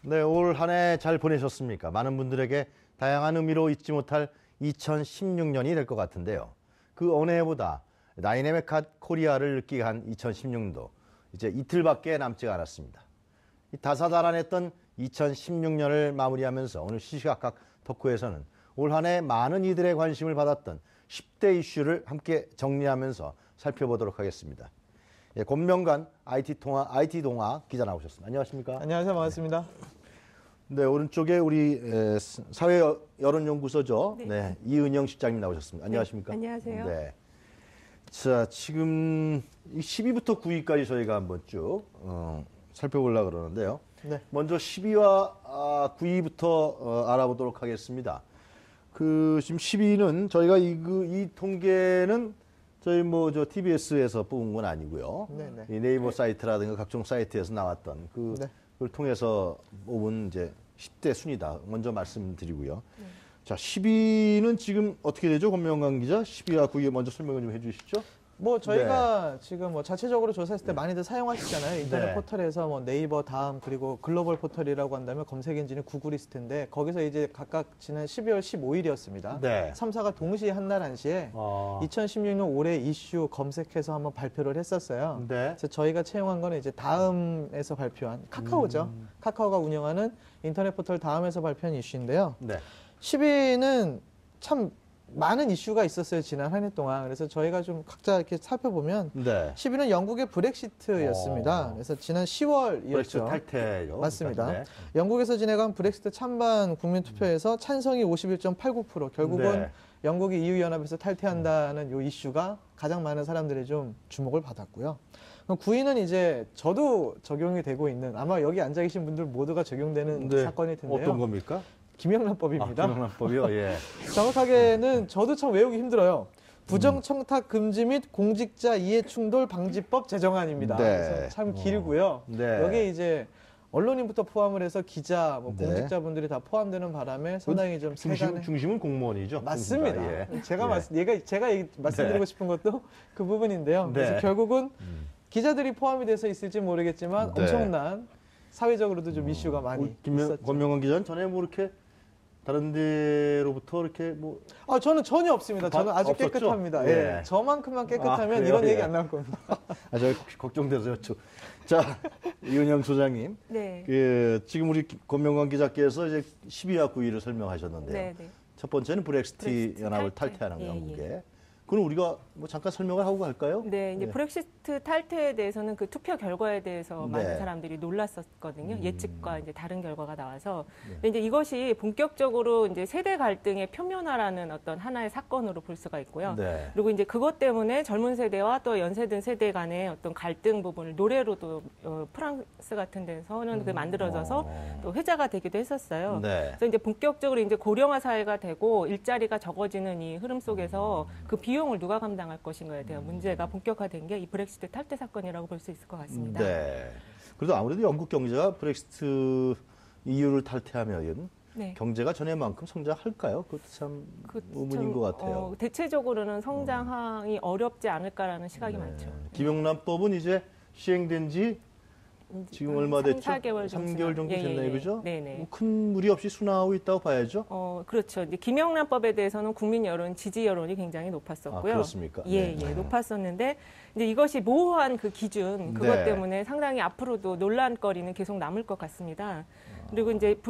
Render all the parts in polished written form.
네, 올 한 해 잘 보내셨습니까? 많은 분들에게 다양한 의미로 잊지 못할 2016년이 될 것 같은데요. 그 어느 해보다 다이내믹 코리아를 느끼게 한 2016년도 이제 이틀밖에 남지 않았습니다. 다사다난했던 2016년을 마무리하면서 오늘 시시각각 덕후에서는 올 한 해 많은 이들의 관심을 받았던 10대 이슈를 함께 정리하면서 살펴보도록 하겠습니다. 예, 권명관 IT 동아 기자 나오셨습니다. 안녕하십니까? 안녕하세요. 반갑습니다. 네, 오른쪽에 우리 사회여론연구소죠. 네, 이은영 실장님 나오셨습니다. 안녕하십니까? 네, 안녕하세요. 네. 자, 지금 10위부터 9위까지 저희가 한번 쭉 살펴보려고 그러는데요. 네. 먼저 10위와 9위부터 알아보도록 하겠습니다. 지금 10위는 저희가 이 통계는 저희 TBS에서 뽑은 건 아니고요. 네네. 이 네이버 사이트라든가 각종 사이트에서 나왔던 네. 그걸 통해서 뽑은 이제 10대 순위다. 먼저 말씀드리고요. 네. 자, 10위는 지금 어떻게 되죠? 권명관 기자? 10위와 9위 먼저 설명을 좀 해주시죠. 저희가 지금 자체적으로 조사했을 때 많이들 사용하시잖아요. 인터넷 네. 포털에서 네이버 다음 그리고 글로벌 포털이라고 한다면 검색 엔진이 구글이 있을 텐데 거기서 이제 각각 지난 12월 15일이었습니다. 네. 3사가 동시에 한날 한시에 2016년 올해 이슈 검색해서 한번 발표를 했었어요. 네. 그래서 저희가 채용한 거는 이제 다음에서 발표한 카카오죠. 카카오가 운영하는 인터넷 포털 다음에서 발표한 이슈인데요. 네. 10위는 참 많은 이슈가 있었어요, 지난 한 해 동안. 그래서 저희가 좀 각자 이렇게 살펴보면 네. 10위는 영국의 브렉시트였습니다. 그래서 지난 10월이었죠. 브렉시트 탈퇴죠. 맞습니다. 네. 영국에서 진행한 브렉시트 찬반 국민 투표에서 찬성이 51.89%, 결국은 네. 영국이 EU-연합에서 탈퇴한다는 이 이슈가 가장 많은 사람들의 좀 주목을 받았고요. 그럼 9위는 이제 저도 적용이 되고 있는, 아마 여기 앉아 계신 분들 모두가 적용되는 네. 사건일 텐데요. 어떤 겁니까? 김영란법입니다. 김영란법이요? 예. 정확하게는 저도 참 외우기 힘들어요. 부정청탁 금지 및 공직자 이해충돌 방지법 제정안입니다. 네. 그래서 참 길고요. 네. 여기에 이제 언론인부터 포함을 해서 기자, 네. 공직자분들이 다 포함되는 바람에 상당히 좀 세간의 중심은 공무원이죠. 맞습니다. 공무원가, 예. 제가 말씀드리고 싶은 것도 그 부분인데요. 네. 그래서 결국은 기자들이 포함이 돼서 있을지 모르겠지만 네. 엄청난 사회적으로도 좀 이슈가 많이 있었죠. 권명관 기자는 전에 이렇게 다른 데로부터 이렇게 저는 전혀 없습니다. 저는 아주 없었죠? 깨끗합니다. 예. 예. 저만큼만 깨끗하면 그래요? 이런 예. 얘기 안 나올 겁니다. 저 걱정돼서요. 자, 이은영 소장님. 네. 지금 우리 권명관 기자께서 이제 10위와 9위를 설명하셨는데요. 네, 네. 첫 번째는 브렉시트 브렉시트 연합을 탈퇴. 탈퇴하는 거, 예, 영국에. 그럼 우리가 잠깐 설명을 하고 갈까요? 네, 이제 네. 브렉시트 탈퇴에 대해서는 그 투표 결과에 대해서 네. 많은 사람들이 놀랐었거든요. 예측과 이제 다른 결과가 나와서. 네. 근데 이제 이것이 본격적으로 이제 세대 갈등의 표면화라는 어떤 하나의 사건으로 볼 수가 있고요. 네. 그리고 이제 그것 때문에 젊은 세대와 또 연세든 세대 간의 어떤 갈등 부분을 노래로도 프랑스 같은 데서는 그게 만들어져서 또 회자가 되기도 했었어요. 네. 그래서 이제 본격적으로 이제 고령화 사회가 되고 일자리가 적어지는 이 흐름 속에서 그 비용을 누가 감당할 것인가에 대한 문제가 본격화된 게 이 브렉시트 탈퇴 사건이라고 볼 수 있을 것 같습니다. 네. 그래도 아무래도 영국 경제가 브렉시트 EU를 탈퇴하면 네. 경제가 전에만큼 성장할까요? 그것도 참 의문인 것 같아요. 대체적으로는 성장이 어렵지 않을까라는 시각이 많죠. 김영란법은 이제 시행된 지 지금 얼마 됐죠? 4개월 3개월 정도 됐나요, 그죠? 네네. 큰 무리 없이 순항하고 있다고 봐야죠. 그렇죠. 이제 김영란법에 대해서는 국민 여론, 지지 여론이 굉장히 높았었고요. 그렇습니까? 예, 네. 예, 높았었는데 이제 이것이 모호한 그 기준 그것 네. 때문에 상당히 앞으로도 논란거리는 계속 남을 것 같습니다. 그리고 이제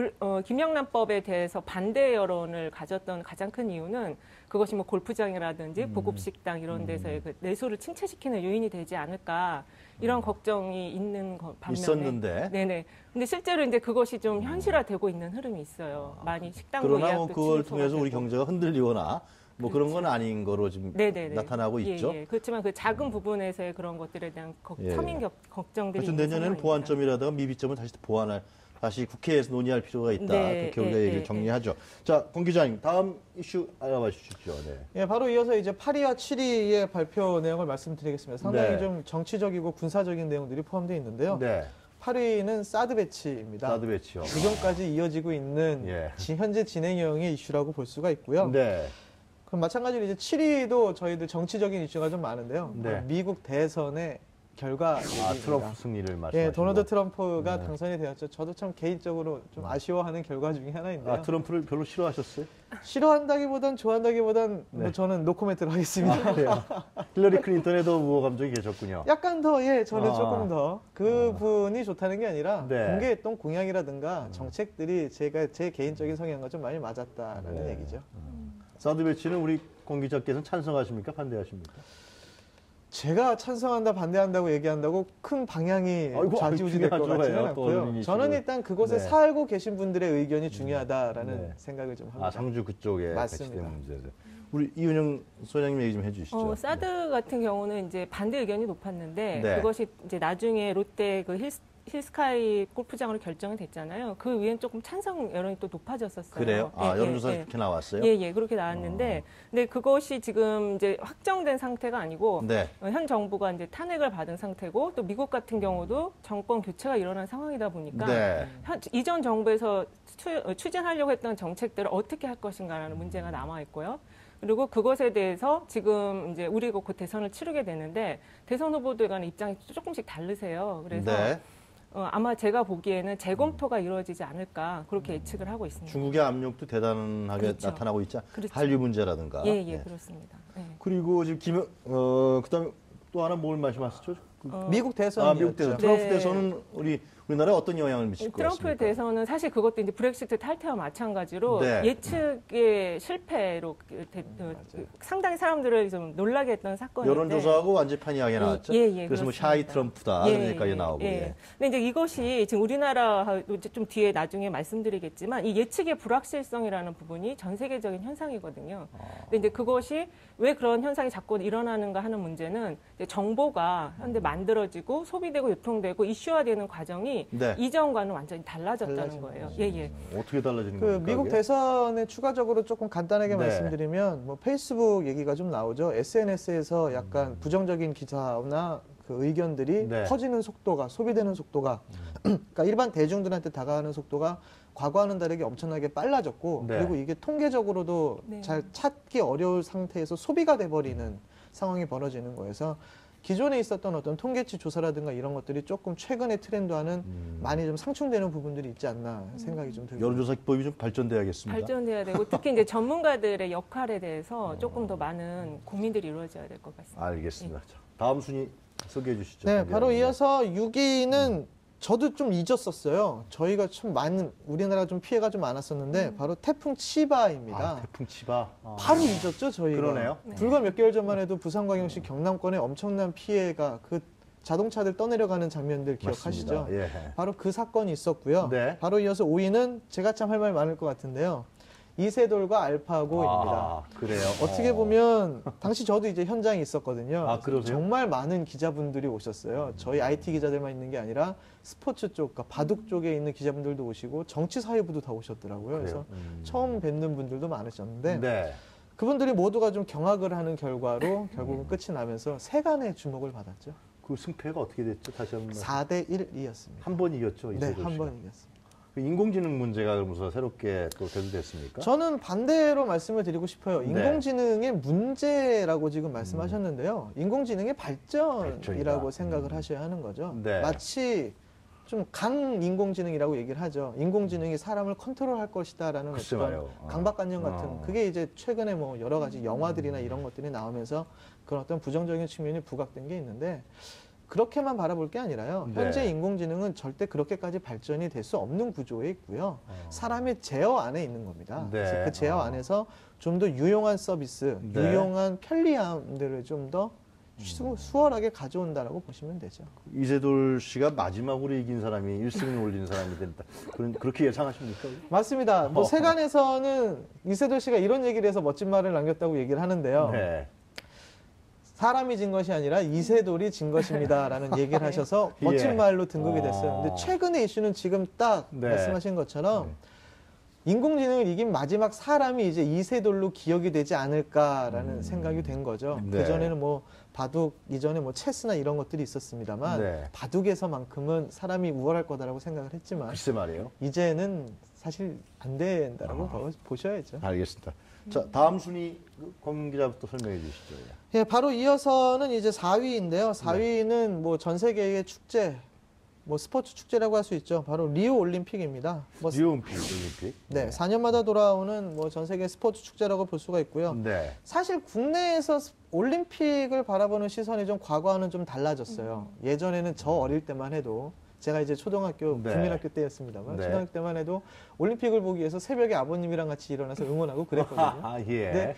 김영란법에 대해서 반대 여론을 가졌던 가장 큰 이유는 그것이 골프장이라든지 보급식당 이런 데서의 그 내수를 침체시키는 요인이 되지 않을까 이런 걱정이 있는 반면에 있었는데. 네네. 근데 실제로 이제 그것이 좀 현실화되고 있는 흐름이 있어요. 많이 식당도 그러나 예약도 그걸 취소가 통해서 우리 되고. 경제가 흔들리거나 그런 건 아닌 거로 지금 네네네. 나타나고 예, 있죠. 예. 그렇지만 그 작은 부분에서의 그런 것들에 대한 예. 서민 걱정들이 하여튼 있는 내년에는 상황입니다. 보완점이라든가 미비점을 다시 국회에서 논의할 필요가 있다. 네, 그렇게 우리가 예, 얘기를 예, 정리하죠. 자, 권 기자님, 다음 이슈 알아봐 주십시오. 네. 예, 바로 이어서 이제 8위와 7위의 발표 내용을 말씀드리겠습니다. 상당히 네. 좀 정치적이고 군사적인 내용들이 포함되어 있는데요. 네. 8위는 사드 배치입니다. 사드 배치요. 지금까지 이어지고 있는 예. 현재 진행형의 이슈라고 볼 수가 있고요. 네. 그럼 마찬가지로 이제 7위도 저희들 정치적인 이슈가 좀 많은데요. 네. 미국 대선의 결과 아, 얘기입니다. 트럼프 승리를 말씀하시는 예, 도널드 거. 트럼프가 네. 당선이 되었죠. 저도 참 개인적으로 좀 아쉬워하는 결과 중에 하나인데요. 아, 트럼프를 별로 싫어하셨어요? 싫어한다기보단 좋아한다기보단 네. 뭐 저는 노코멘트로 하겠습니다. 그래요. 힐러리 클린턴에도 우호 감정이 계셨군요. 약간 더, 예, 저는 아. 조금 더 그분이 좋다는 게 아니라 네. 공개했던 공약이라든가 정책들이 제 개인적인 성향과 좀 많이 맞았다라는 네. 얘기죠. 사드 배치는 우리 공 기자께서는 찬성하십니까? 반대하십니까? 제가 찬성한다 반대한다고 얘기한다고 큰 방향이 아이고, 좌지우지 될 것 기대가 같지는 좋아요. 또 않고요. 언론인이시고. 저는 일단 그곳에 네. 살고 계신 분들의 의견이 중요하다라는 네. 생각을 좀 합니다. 아, 상주 그쪽에 맞습니다. 배치된 문제죠. 우리 이은영 소장님 얘기 좀 해주시죠. 사드 같은 경우는 이제 반대 의견이 높았는데 네. 그것이 이제 나중에 롯데 그 힐스카이 골프장으로 결정이 됐잖아요. 그 위엔 조금 찬성 여론이 또 높아졌었어요. 그래요? 아, 예, 여론조사 예, 예. 이렇게 나왔어요? 예, 그렇게 나왔는데, 근데 그것이 지금 이제 확정된 상태가 아니고, 네. 현 정부가 이제 탄핵을 받은 상태고, 또 미국 같은 경우도 정권 교체가 일어난 상황이다 보니까, 네. 이전 정부에서 추진하려고 했던 정책들을 어떻게 할 것인가라는 문제가 남아 있고요. 그리고 그것에 대해서 지금 이제 우리가 곧 대선을 치르게 되는데, 대선 후보들 간의 입장이 조금씩 다르세요. 그래서 네. 아마 제가 보기에는 재검토가 이루어지지 않을까 그렇게 예측을 하고 있습니다. 중국의 압력도 대단하게 그렇죠. 나타나고 있죠. 그렇죠. 한류 문제라든가. 예, 네. 그렇습니다. 예. 그리고 지금 그다음에 또 하나 뭘 말씀하셨죠? 미국 대선이었죠. 미국 대선. 트럼프 네. 대선은 우리나라에 어떤 영향을 미칠 것 트럼프에 같습니까? 대해서는 사실 그것도 이제 브렉시트 탈퇴와 마찬가지로 네. 예측의 실패로 상당히 사람들을 좀 놀라게 했던 사건인데. 여론조사하고 완전 판이하게 나왔죠. 그래서 뭐 그렇습니다. 샤이 트럼프다 이런 얘기까지 나오고. 예. 근데 이제 이것이 지금 우리나라하고 이제 좀 뒤에 나중에 말씀드리겠지만 이 예측의 불확실성이라는 부분이 전 세계적인 현상이거든요. 근데 이제 그것이 왜 그런 현상이 자꾸 일어나는가 하는 문제는 이제 정보가 현재 만들어지고 소비되고 유통되고 이슈화되는 과정이 네. 이전과는 완전히 달라졌다는 달라진 거예요. 거죠. 어떻게 달라지는 그 겁니까? 미국 그게? 대선에 추가적으로 조금 간단하게 네. 말씀드리면 뭐 페이스북 얘기가 좀 나오죠. SNS에서 약간 부정적인 기사나 그 의견들이 네. 퍼지는 속도가 소비되는 속도가 그러니까 일반 대중들한테 다가가는 속도가 과거와는 다르게 엄청나게 빨라졌고 네. 그리고 이게 통계적으로도 네. 잘 찾기 어려울 상태에서 소비가 돼버리는 상황이 벌어지는 거여서 기존에 있었던 어떤 통계치 조사라든가 이런 것들이 조금 최근의 트렌드와는 많이 좀 상충되는 부분들이 있지 않나 생각이 좀 들고 여론조사 기법이 좀 발전돼야겠습니다. 발전돼야 되고 특히 이제 전문가들의 역할에 대해서 조금 더 많은 고민들이 이루어져야 될 것 같습니다. 알겠습니다. 자, 다음 순위 소개해 주시죠. 네, 바로 이어서 6위는 저도 좀 잊었었어요. 저희가 좀 많은 우리나라가 좀 피해가 좀 많았었는데 바로 태풍 치바입니다. 아, 태풍 치바. 바로 잊었죠, 저희가. 그러네요. 불과 몇 개월 전만 해도 부산광역시 경남권에 엄청난 피해가 그 자동차들 떠내려가는 장면들 기억하시죠? 맞습니다. 예. 바로 그 사건이 있었고요. 네. 바로 이어서 5위는 제가 참 할 말 많을 것 같은데요. 이세돌과 알파고입니다. 아, 그래요. 어떻게 보면 당시 저도 이제 현장에 있었거든요. 아, 그러세요? 정말 많은 기자분들이 오셨어요. 저희 IT 기자들만 있는 게 아니라 스포츠 쪽, 그러니까 바둑 쪽에 있는 기자분들도 오시고 정치 사회부도 다 오셨더라고요. 그래서 처음 뵙는 분들도 많으셨는데 네. 그분들이 모두가 좀 경악을 하는 결과로 결국은 끝이 나면서 세간의 주목을 받았죠. 그 승패가 어떻게 됐죠? 다시 한번. 4대 1이었습니다. 한 번 이겼죠. 네, 이세돌 한 씨가. 번 이겼습니다. 그 인공지능 문제가 그러면서 새롭게 또 대두됐습니까? 저는 반대로 말씀을 드리고 싶어요. 네. 인공지능의 문제라고 지금 말씀하셨는데요. 인공지능의 발전이라고 발전이다. 생각을 하셔야 하는 거죠. 네. 마치 좀 강인공지능이라고 얘기를 하죠. 인공지능이 사람을 컨트롤할 것이다라는 글쎄 어떤 말이에요. 강박관념 같은 어. 그게 이제 최근에 뭐 여러 가지 영화들이나 이런 것들이 나오면서 그런 어떤 부정적인 측면이 부각된 게 있는데 그렇게만 바라볼 게 아니라요. 네. 현재 인공지능은 절대 그렇게까지 발전이 될 수 없는 구조에 있고요. 사람의 제어 안에 있는 겁니다. 네. 그래서 그 제어 안에서 좀 더 유용한 서비스, 네. 유용한 편리함들을 좀 더 수월하게 가져온다라고 보시면 되죠. 이세돌 씨가 마지막으로 이긴 사람이 1승을 올린 사람이 된다. 그렇게 예상하십니까? 맞습니다. 뭐 세간에서는 이세돌 씨가 이런 얘기를 해서 멋진 말을 남겼다고 얘기를 하는데요. 네. 사람이 진 것이 아니라 이세돌이 진 것입니다라는 얘기를 하셔서 멋진 예. 말로 등극이 됐어요. 근데 최근의 이슈는 지금 딱 네. 말씀하신 것처럼 인공지능을 이긴 마지막 사람이 이제 이세돌로 기억이 되지 않을까라는 생각이 된 거죠. 네. 그전에는 뭐 바둑 이전에 뭐 체스나 이런 것들이 있었습니다만 네. 바둑에서만큼은 사람이 우월할 거다라고 생각을 했지만 글쎄 말이에요. 이제는 사실 안 된다라고 보셔야죠. 알겠습니다. 자, 다음 순위 권 기자부터 설명해 주시죠. 예, 바로 이어서는 이제 4위인데요. 4위는 뭐 전 세계의 축제, 뭐 스포츠 축제라고 할 수 있죠. 바로 리우 올림픽입니다. 뭐 리우 올림픽. 네, 4년마다 돌아오는 뭐 전 세계 스포츠 축제라고 볼 수가 있고요. 네. 사실 국내에서 올림픽을 바라보는 시선이 좀 과거와는 좀 달라졌어요. 예전에는 저 어릴 때만 해도 제가 이제 초등학교, 네. 국민학교 때였습니다만 네. 초등학교 때만 해도 올림픽을 보기 위해서 새벽에 아버님이랑 같이 일어나서 응원하고 그랬거든요. 아, 예. 네.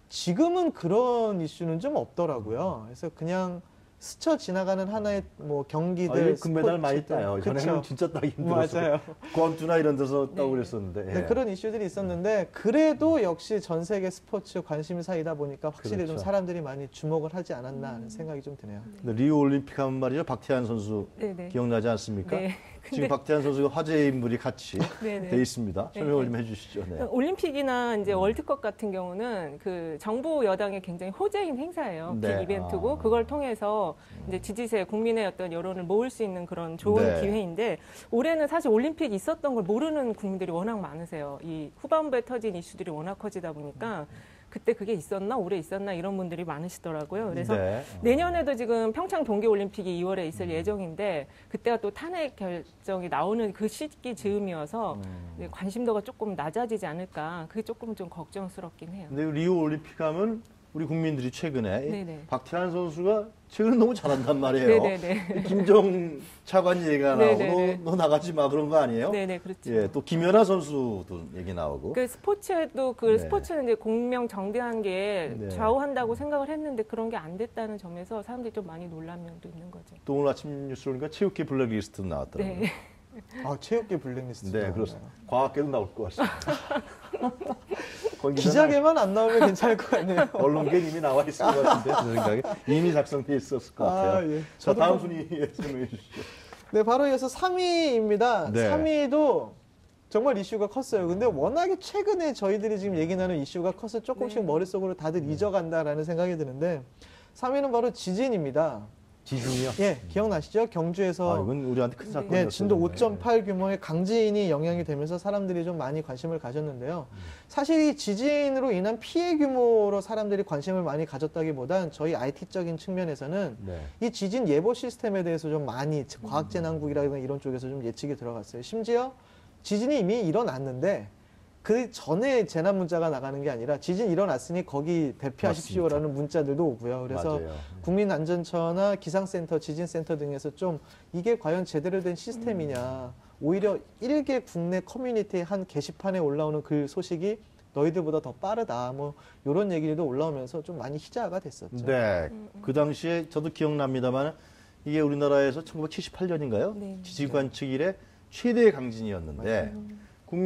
지금은 그런 이슈는 좀 없더라고요. 그래서 그냥 스쳐 지나가는 하나의 뭐 경기들, 금메달 많이 스포츠들. 따요. 그쵸. 전에는 진짜 따기 힘들었어. 맞아요. 권투나 이런 데서 따고 네. 그랬었는데. 네, 예. 그런 이슈들이 있었는데 그래도 역시 전 세계 스포츠 관심이 쌓이다 보니까 확실히 좀 그렇죠. 사람들이 많이 주목을 하지 않았나 하는 생각이 좀 드네요. 근데 리우 올림픽 하면 말이죠. 박태환 선수 네네. 기억나지 않습니까? 네. 지금 박태환 선수가 화제의 인물이 같이 네네. 돼 있습니다. 네. 설명을 좀 해주시죠. 네. 올림픽이나 이제 월드컵 같은 경우는 그 정부 여당의 굉장히 호재인 행사예요. 네. 빅 이벤트고 아. 그걸 통해서 이제 지지세 국민의 어떤 여론을 모을 수 있는 그런 좋은 네. 기회인데 올해는 사실 올림픽 있었던 걸 모르는 국민들이 워낙 많으세요. 이 후반부에 터진 이슈들이 워낙 커지다 보니까 그때 그게 있었나 올해 있었나 이런 분들이 많으시더라고요. 그래서 네. 내년에도 지금 평창 동계올림픽이 2월에 있을 예정인데 그때가 또 탄핵 결정이 나오는 그 시기 즈음이어서 이제 관심도가 조금 낮아지지 않을까 그게 조금 좀 걱정스럽긴 해요. 근데 리우 올림픽 하면 우리 국민들이 최근에 네네. 박태환 선수가 최근에 너무 잘한단 말이에요. 네네네. 김정 차관 얘기가 나오고 네네네. 너 나가지 마 그런 거 아니에요? 네네 그렇죠. 예, 또 김연아 선수도 얘기 나오고. 그 스포츠에도 그 네. 스포츠는 이제 공명 정대한 게 네. 좌우한다고 생각을 했는데 그런 게 안 됐다는 점에서 사람들이 좀 많이 놀란 면도 있는 거죠. 또 오늘 아침 뉴스 보니까 체육계 블랙리스트 나왔더라고요. 네. 아, 체육계 블랙리스트. 네, 그렇습니다. 과학계도 나올 것 같습니다. 권 기자는 기자계만 안 나오면 괜찮을 것 같네요. 언론계 이미 나와 있을 것 같은데 제 생각에 이미 작성돼 있었을 것 같아요. 아, 예. 자, 저도 다음 좀- 순위 설명해 주시죠. 네, 바로 이어서 3위입니다. 네. 3위도 정말 이슈가 컸어요. 근데 워낙에 최근에 저희들이 지금 얘기 나눈 이슈가 커서 조금씩 네. 머릿속으로 다들 잊어간다라는 생각이 드는데 3위는 바로 지진입니다. 지진이요? 예, 기억나시죠? 경주에서 아, 이건 우리한테 큰 사건이었어요. 예, 진도 5.8 규모의 강진이 영향이 되면서 사람들이 좀 많이 관심을 가졌는데요. 사실 이 지진으로 인한 피해 규모로 사람들이 관심을 많이 가졌다기보단 저희 IT적인 측면에서는 네. 이 지진 예보 시스템에 대해서 좀 많이 과학재난국이라든가 이런 쪽에서 좀 예측이 들어갔어요. 심지어 지진이 이미 일어났는데 그 전에 재난 문자가 나가는 게 아니라 지진 일어났으니 거기 대피하십시오라는 문자들도 오고요. 그래서 맞아요. 국민안전처나 기상센터, 지진센터 등에서 좀 이게 과연 제대로 된 시스템이냐. 오히려 일개 국내 커뮤니티의 한 게시판에 올라오는 글 소식이 너희들보다 더 빠르다. 뭐 이런 얘기도 올라오면서 좀 많이 희자가 됐었죠. 네, 그 당시에 저도 기억납니다만 이게 우리나라에서 1978년인가요? 네. 지진 관측 이래 최대의 강진이었는데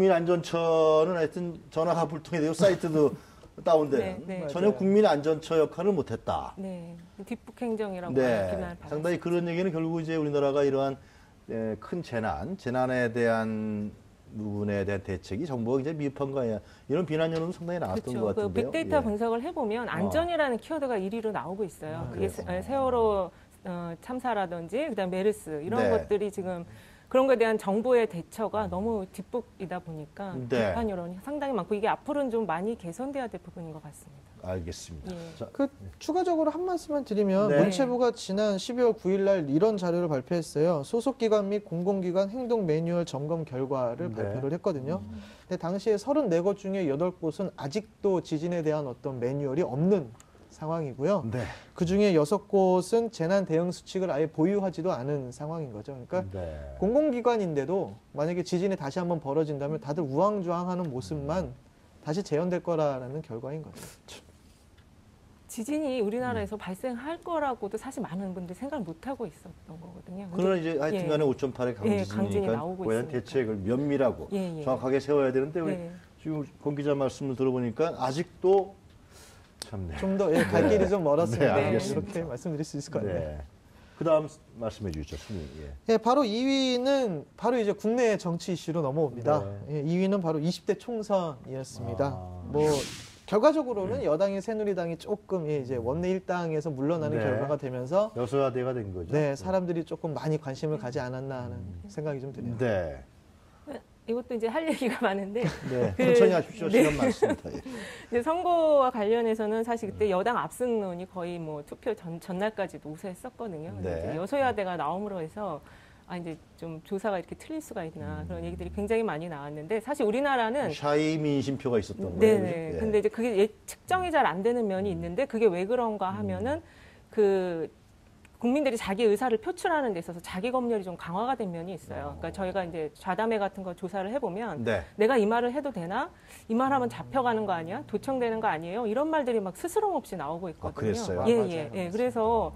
국민안전처는 하여튼 전화가 불통이 되고 사이트도 다운되는 네, 네. 전혀 맞아요. 국민안전처 역할을 못했다. 네. 뒷북 행정이라고 네, 비난을 상당히 그런 얘기는 결국 이제 우리나라가 이러한 큰 재난에 대한 부분에 대한 대책이 정부가 굉장히 미흡한 거 아니야. 이런 비난 여론도 상당히 나왔던 그렇죠. 것 그 같은데요. 빅데이터 예. 분석을 해보면 안전이라는 키워드가 1위로 나오고 있어요. 그게 세월호 참사라든지 그다음 메르스 이런 네. 것들이 지금 그런 거에 대한 정부의 대처가 너무 뒷북이다 보니까 네. 비판 여론이 상당히 많고 이게 앞으로는 좀 많이 개선돼야 될 부분인 것 같습니다. 알겠습니다. 예. 자, 그 추가적으로 한 말씀만 드리면 네. 문체부가 지난 12월 9일 날 이런 자료를 발표했어요. 소속 기관 및 공공기관 행동 매뉴얼 점검 결과를 네. 발표를 했거든요. 근데 당시에 34곳 중에 8곳은 아직도 지진에 대한 어떤 매뉴얼이 없는 상황이고요. 네. 그 중에 6곳은 재난 대응 수칙을 아예 보유하지도 않은 상황인 거죠. 그러니까 네. 공공기관인데도 만약에 지진이 다시 한번 벌어진다면 다들 우왕좌왕하는 모습만 다시 재현될 거라는 결과인 거죠. 지진이 우리나라에서 발생할 거라고도 사실 많은 분들이 생각을 못 하고 있었던 거거든요. 근데 그러나 이제 하여튼간에 5.8의 예, 강진이 강진이니까 나오고 그에 대한 있으니까. 대책을 면밀하고 예, 예. 정확하게 세워야 되는데 우리 네. 지금 권 기자 말씀을 들어보니까 아직도 참네. 좀 더 갈 길이 좀 멀었습니다. 네, 알겠습니다. 이렇게 말씀드릴 수 있을 것 같네요. 네. 그다음 말씀해 주시죠, 순위. 예. 예, 바로 2위는 바로 이제 국내 정치 이슈로 넘어옵니다. 네. 예, 2위는 바로 20대 총선이었습니다. 아. 뭐 결과적으로는 여당인 새누리당이 조금 예, 이제 원내 일당에서 물러나는 네. 결과가 되면서 여소야대가 된 거죠. 네, 사람들이 조금 많이 관심을 가지 않았나 하는 생각이 좀 드네요. 네. 이것도 이제 할 얘기가 많은데 네, 그- 천천히 하십시오. 네. 시간 많습니다. 예. 이제 선거와 관련해서는 사실 그때 여당 압승론이 거의 뭐 투표 전날까지도 우세했었거든요. 네. 근데 이제 여소야대가 나옴으로 해서 이제 좀 조사가 이렇게 틀릴 수가 있나 그런 얘기들이 굉장히 많이 나왔는데 사실 우리나라는 샤이 민심표가 있었던 거예요. 네네. 그죠? 예. 근데 이제 그게 측정이 잘 안 되는 면이 있는데 그게 왜 그런가 하면은 그 국민들이 자기 의사를 표출하는 데 있어서 자기 검열이 좀 강화가 된 면이 있어요. 그러니까 저희가 이제 좌담회 같은 거 조사를 해보면 네. 내가 이 말을 해도 되나? 이 말하면 잡혀가는 거 아니야? 도청되는 거 아니에요? 이런 말들이 막 스스럼 없이 나오고 있거든요. 그랬어요? 예, 맞아요. 예, 예. 그래서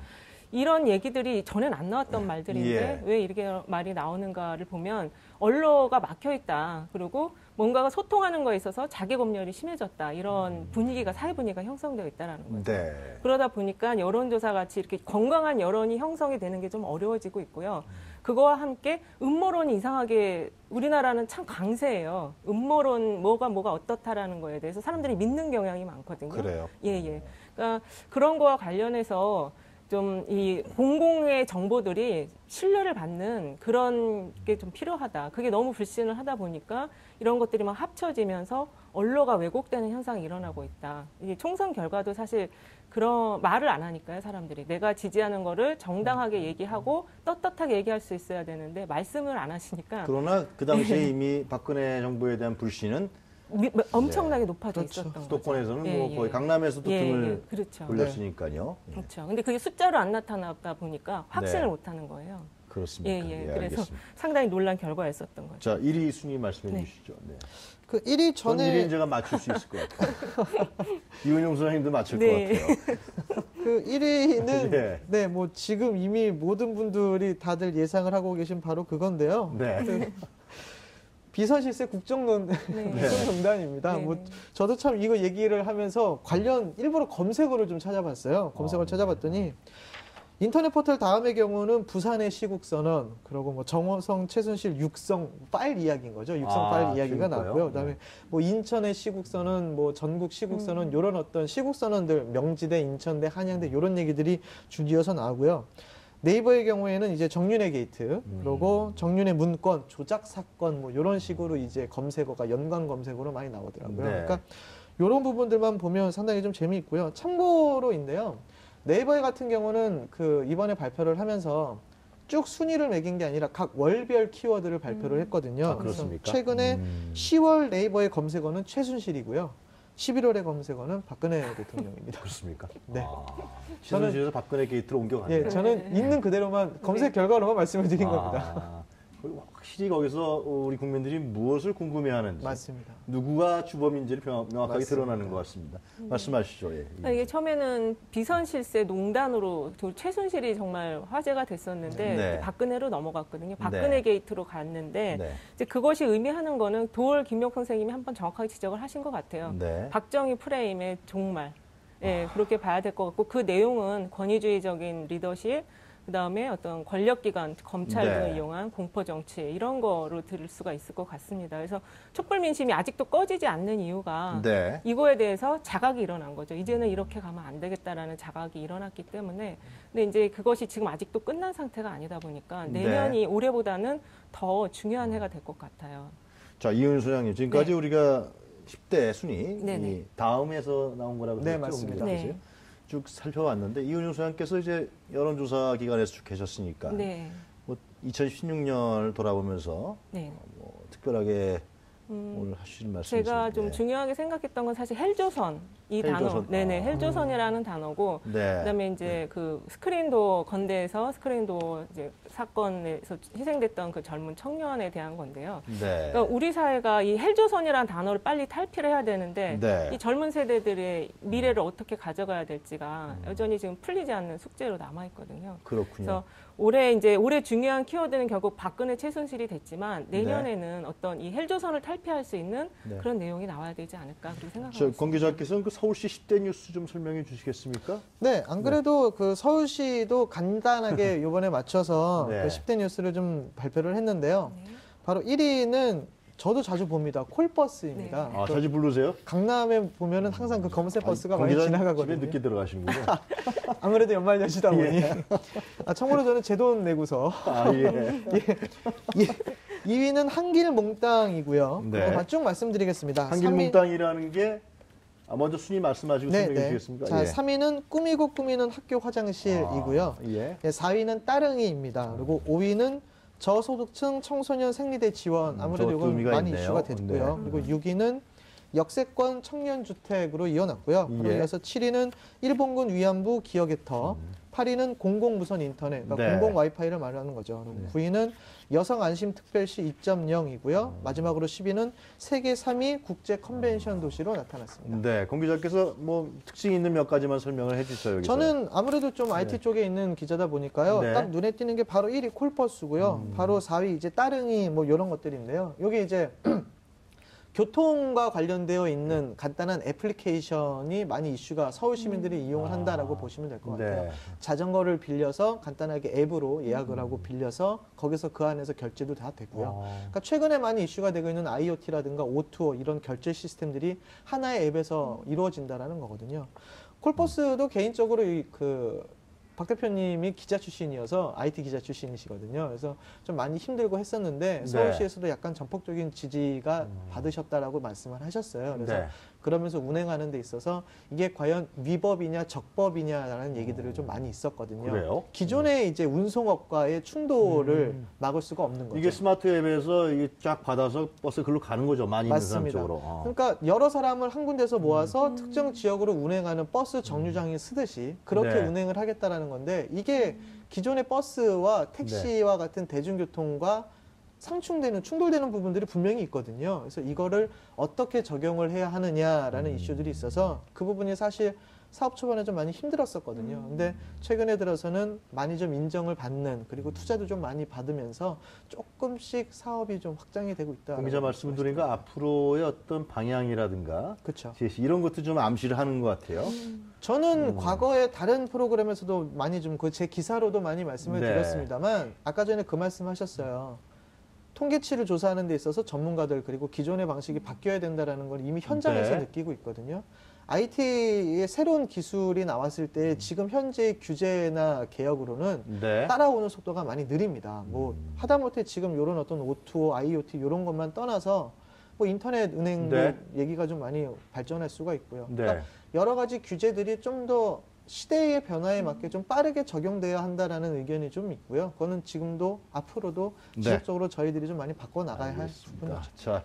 이런 얘기들이 전엔 안 나왔던 말들인데 예. 왜 이렇게 말이 나오는가를 보면 언로가 막혀 있다. 그리고 뭔가가 소통하는 거에 있어서 자기 검열이 심해졌다. 이런 분위기가 사회 분위기가 형성되어 있다라는 거죠. 네. 그러다 보니까 여론조사 같이 이렇게 건강한 여론이 형성이 되는 게 좀 어려워지고 있고요. 그거와 함께 음모론이 이상하게 우리나라는 참 강세예요. 음모론 뭐가 어떻다라는 거에 대해서 사람들이 믿는 경향이 많거든요. 그래요. 예, 예. 그러니까 그런 거와 관련해서 좀 이 공공의 정보들이 신뢰를 받는 그런 게 좀 필요하다. 그게 너무 불신을 하다 보니까 이런 것들이 막 합쳐지면서 언로가 왜곡되는 현상이 일어나고 있다. 이게 총선 결과도 사실 그런 말을 안 하니까요, 사람들이. 내가 지지하는 거를 정당하게 얘기하고 떳떳하게 얘기할 수 있어야 되는데 말씀을 안 하시니까 그러나 그 당시에 이미 박근혜 정부에 대한 불신은 엄청나게 높아져 그렇죠. 있었던 거죠. 수도권에서는 예, 뭐 예. 거의 강남에서도 예, 등을 예, 그렇죠. 돌렸으니까요. 예. 그렇죠. 근데 그게 숫자로 안 나타나다 보니까 확신을 네. 못 하는 거예요. 그렇습니까? 예, 예. 예, 그래서 알겠습니다. 상당히 놀란 결과였었던 거죠. 자, 1위 순위 말씀해 네. 주시죠. 네. 그 1위 전 전에 1위는 제가 맞출 수 있을 것 같아요. 이은용 소장님도 맞출 네. 것 같아요. 그 1위는 예. 네, 뭐 지금 이미 모든 분들이 다들 예상을 하고 계신 바로 그건데요. 네. 그 비서실세 국정농단입니다. 네. 뭐 저도 참 이거 얘기를 하면서 관련 일부러 검색어를 좀 찾아봤어요. 검색어를 찾아봤더니 인터넷 포털 다음의 경우는 부산의 시국선언, 그리고 뭐 정호성, 최순실 육성 파일 이야기인 거죠. 육성 파일 이야기가 지금 거요? 나왔고요. 그다음에 뭐 인천의 시국선언, 뭐 전국 시국선언 이런 어떤 시국선언들, 명지대, 인천대, 한양대 이런 얘기들이 줄이어서 나오고요. 네이버의 경우에는 이제 정윤회 게이트, 그리고 정윤회 문건, 조작 사건 뭐 이런 식으로 이제 검색어가 연관 검색어로 많이 나오더라고요. 네. 그러니까 이런 부분들만 보면 상당히 좀 재미있고요. 참고로인데요. 네이버 같은 경우는 그 이번에 발표를 하면서 쭉 순위를 매긴 게 아니라 각 월별 키워드를 발표를 했거든요. 아, 그래서 그렇습니까? 최근에 10월 네이버의 검색어는 최순실이고요. 11월의 검색어는 박근혜 대통령입니다. 그렇습니까? 네. 시선실에서 박근혜 게이트로 옮겨갔네요. 예, 저는 있는 그대로만 검색 결과로만 말씀을 드린 겁니다. 그리고 확실히 거기서 우리 국민들이 무엇을 궁금해하는지, 맞습니다. 누구가 주범인지를 명확하게 맞습니다. 드러나는 것 같습니다. 말씀하시죠. 예. 그러니까 이게 처음에는 비선실세 농단으로 최순실이 정말 화제가 됐었는데 네. 박근혜로 넘어갔거든요. 박근혜 네. 게이트로 갔는데 네. 이제 그것이 의미하는 거는 도올 김용 선생님이 한번 정확하게 지적을 하신 것 같아요. 네. 박정희 프레임의 종말. 예, 그렇게 봐야 될 것 같고 그 내용은 권위주의적인 리더십, 그다음에 어떤 권력기관, 검찰 등을 네. 이용한 공포정치 이런 거로 들을 수가 있을 것 같습니다. 그래서 촛불민심이 아직도 꺼지지 않는 이유가 네. 이거에 대해서 자각이 일어난 거죠. 이제는 이렇게 가면 안 되겠다라는 자각이 일어났기 때문에 근데 이제 그것이 지금 아직도 끝난 상태가 아니다 보니까 내년이 올해보다는 더 중요한 해가 될 것 같아요. 자, 이은수 소장님, 지금까지 네. 우리가 10대 순위, 네네. 이 다음에서 나온 거라고 네, 그랬죠? 맞습니다. 네. 쭉 살펴왔는데 이은영 소장께서 이제 여론조사 기관에서 쭉 계셨으니까 네. 뭐 2016년을 돌아보면서 네. 뭐 특별하게 오늘 하시는 말씀이 제가 있습니다. 좀 네. 중요하게 생각했던 건 사실 헬조선 이 단어, 헬조선. 네네 아. 헬조선이라는 단어고 네. 그다음에 이제 그 스크린도어 건대에서 스크린도어 이제 사건에서 희생됐던 그 젊은 청년에 대한 건데요. 네. 그러니까 우리 사회가 이 헬조선이라는 단어를 빨리 탈피를 해야 되는데 네. 이 젊은 세대들의 미래를 어떻게 가져가야 될지가 여전히 지금 풀리지 않는 숙제로 남아 있거든요. 그렇군요. 그래서 올해 중요한 키워드는 결국 박근혜 최순실이 됐지만 내년에는 어떤 이 헬조선을 탈피할 수 있는 네. 그런 내용이 나와야 되지 않을까 그렇게 생각하고 저 있습니다. 권 기자께서는 그 서울시 10대 뉴스 좀 설명해 주시겠습니까? 네, 안 그래도 그 서울시도 간단하게 이번에 맞춰서 네. 그 10대 뉴스를 좀 발표를 했는데요. 네. 바로 1위는 저도 자주 봅니다. 콜버스입니다. 아, 자주 부르세요? 강남에 보면은 항상 그 검은색 버스가 권 많이 기자 지나가거든요. 집에 늦게 들어가시는군요. 아무래도 연말연시다 보니. 예. 참고로 저는 제 돈 내고서 아, 예. 2위는 한길몽땅이고요. 네. 그거 쭉 말씀드리겠습니다. 한길몽땅이라는 게 먼저 순위 말씀하시고 설명해 네. 주시겠습니까? 자, 예. 3위는 꾸미고 꾸미는 학교 화장실이고요. 예. 네, 4위는 따릉이입니다. 그리고 5위는 저소득층 청소년 생리대 지원. 아무래도 저것도 이건 의미가 많이 있네요. 이슈가 됐고요. 네. 그리고 6위는 역세권 청년주택으로 이어났고요. 예. 그리고 이어서 7위는 일본군 위안부 기억의 터, 8위는 공공무선 인터넷, 그러니까 네. 공공 와이파이를 말하는 거죠. 그리고 9위는 여성 안심 특별시 2.0이고요. 마지막으로 10위는 세계 3위 국제 컨벤션 도시로 나타났습니다. 네, 공 기자께서 뭐 특징 있는 몇 가지만 설명을 해주셔요. 여기서. 저는 아무래도 좀 IT 쪽에 있는 기자다 보니까요. 네. 딱 눈에 띄는 게 바로 1위 콜버스고요. 바로 4위 이제 따릉이 뭐 이런 것들인데요. 여기 이제 교통과 관련되어 있는 간단한 애플리케이션이 많이 이슈가 서울 시민들이 이용을 한다라고 보시면 될 것 같아요. 네. 자전거를 빌려서 간단하게 앱으로 예약을 하고 빌려서 거기서 그 안에서 결제도 다 되고요. 그러니까 최근에 많이 이슈가 되고 있는 IoT라든가 O2O 이런 결제 시스템들이 하나의 앱에서 이루어진다라는 거거든요. 콜버스도 개인적으로 박 대표님이 기자 출신이어서 IT 기자 출신이시거든요. 그래서 좀 많이 힘들고 했었는데 서울시에서도 약간 전폭적인 지지가 받으셨다라고 말씀을 하셨어요. 그래서 네. 그러면서 운행하는 데 있어서 이게 과연 위법이냐 적법이냐라는 얘기들을 좀 많이 있었거든요. 그래요? 기존의 이제 운송업과의 충돌을 막을 수가 없는 거죠. 이게 스마트 앱에서 이게 쫙 받아서 버스 글로 가는 거죠. 많이 있는 사람 맞습니다. 쪽으로. 그러니까 여러 사람을 한 군데서 모아서 특정 지역으로 운행하는 버스 정류장에 쓰듯이 그렇게 네. 운행을 하겠다라는 건데 이게 기존의 버스와 택시와 같은 대중교통과 충돌되는 부분들이 분명히 있거든요. 그래서 이거를 어떻게 적용을 해야 하느냐라는 이슈들이 있어서 그 부분이 사실 사업 초반에 좀 많이 힘들었었거든요. 근데 최근에 들어서는 많이 좀 인정을 받는 그리고 투자도 좀 많이 받으면서 조금씩 사업이 좀 확장이 되고 있다. 공 기자 말씀 드리니까 앞으로의 어떤 방향이라든가 그렇죠. 제시 이런 것도 좀 암시를 하는 것 같아요. 저는 과거에 다른 프로그램에서도 많이 좀 제 기사로도 많이 말씀을 네. 드렸습니다만 아까 전에 그 말씀하셨어요. 통계치를 조사하는 데 있어서 전문가들 그리고 기존의 방식이 바뀌어야 된다라는 걸 이미 현장에서 네. 느끼고 있거든요. IT의 새로운 기술이 나왔을 때 지금 현재의 규제나 개혁으로는 네. 따라오는 속도가 많이 느립니다. 뭐 하다못해 지금 이런 어떤 O2O, IoT 이런 것만 떠나서 뭐 인터넷 은행도 네. 얘기가 좀 많이 발전할 수가 있고요. 네. 그러니까 여러 가지 규제들이 좀 더 시대의 변화에 맞게 좀 빠르게 적용돼야 한다라는 의견이 좀 있고요. 그거는 지금도 앞으로도 네. 지속적으로 저희들이 좀 많이 바꿔 나가야 할 알겠습니다. 부분이죠. 자,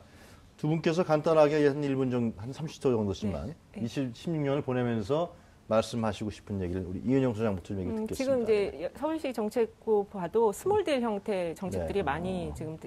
두 분께서 간단하게 한 1분 정도, 한 30초 정도씩만 네. 2016년을 보내면서 말씀하시고 싶은 얘기를 우리 이은영 소장부터 좀 얘기 듣겠습니다. 지금 이제 서울시 정책부 봐도 스몰딜 형태 정책들이 네. 많이 지금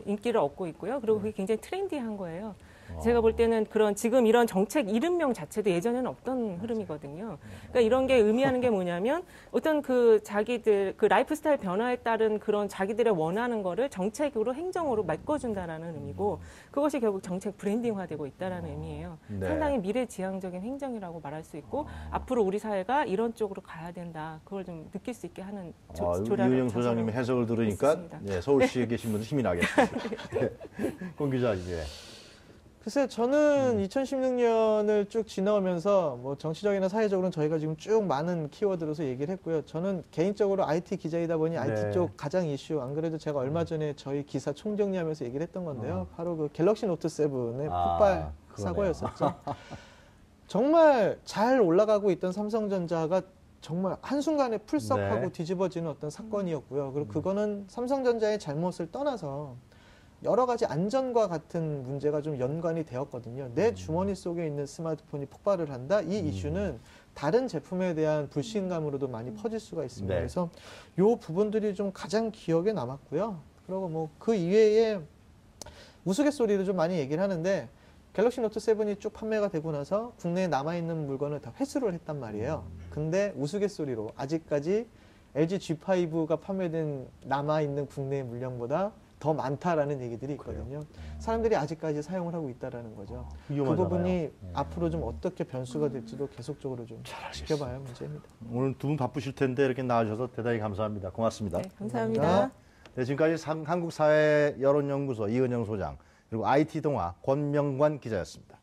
인기를 얻고 있고요. 그리고 그게 굉장히 트렌디한 거예요. 제가 볼 때는 지금 이런 정책 이름명 자체도 예전에는 없던 흐름이거든요. 그러니까 이런 게 의미하는 게 뭐냐면 어떤 자기들 라이프 스타일 변화에 따른 그런 자기들의 원하는 거를 정책으로 행정으로 메꿔준다라는 의미고 그것이 결국 정책 브랜딩화되고 있다라는 의미예요. 네. 상당히 미래지향적인 행정이라고 말할 수 있고 앞으로 우리 사회가 이런 쪽으로 가야 된다. 그걸 좀 느낄 수 있게 하는 이은영 소장님의 해석을 들으니까 있습니다. 네, 서울시에 계신 분들 힘이 나겠습니다. 네. 공 기자 이제 글쎄 저는 2016년을 쭉 지나오면서 뭐 정치적이나 사회적으로는 저희가 지금 쭉 많은 키워드로서 얘기를 했고요. 저는 개인적으로 IT 기자이다 보니 네. IT 쪽 가장 이슈 안 그래도 제가 얼마 전에 저희 기사 총정리하면서 얘기를 했던 건데요. 바로 그 갤럭시 노트 7의 폭발 그러네요. 사고였었죠. 정말 잘 올라가고 있던 삼성전자가 정말 한순간에 풀썩하고 네. 뒤집어지는 어떤 사건이었고요. 그리고 그거는 삼성전자의 잘못을 떠나서 여러 가지 안전과 같은 문제가 좀 연관이 되었거든요. 내 주머니 속에 있는 스마트폰이 폭발을 한다? 이 이슈는 다른 제품에 대한 불신감으로도 많이 퍼질 수가 있습니다. 네. 그래서 이 부분들이 좀 가장 기억에 남았고요. 그리고 뭐 그 이외에 우스갯소리로 좀 많이 얘기를 하는데 갤럭시 노트 7이 쭉 판매가 되고 나서 국내에 남아있는 물건을 다 회수를 했단 말이에요. 근데 우스갯소리로 아직까지 LG G5가 판매된 남아있는 국내 물량보다 더 많다라는 얘기들이 있거든요. 사람들이 아직까지 사용을 하고 있다라는 거죠. 그 위험하잖아요. 부분이 앞으로 좀 어떻게 변수가 될지도 계속적으로 좀 지켜봐야 할 문제입니다. 오늘 두 분 바쁘실 텐데 이렇게 나와주셔서 대단히 감사합니다. 고맙습니다. 네, 감사합니다. 감사합니다. 네, 지금까지 한국사회여론연구소 이은영 소장 그리고 IT 동아 권명관 기자였습니다.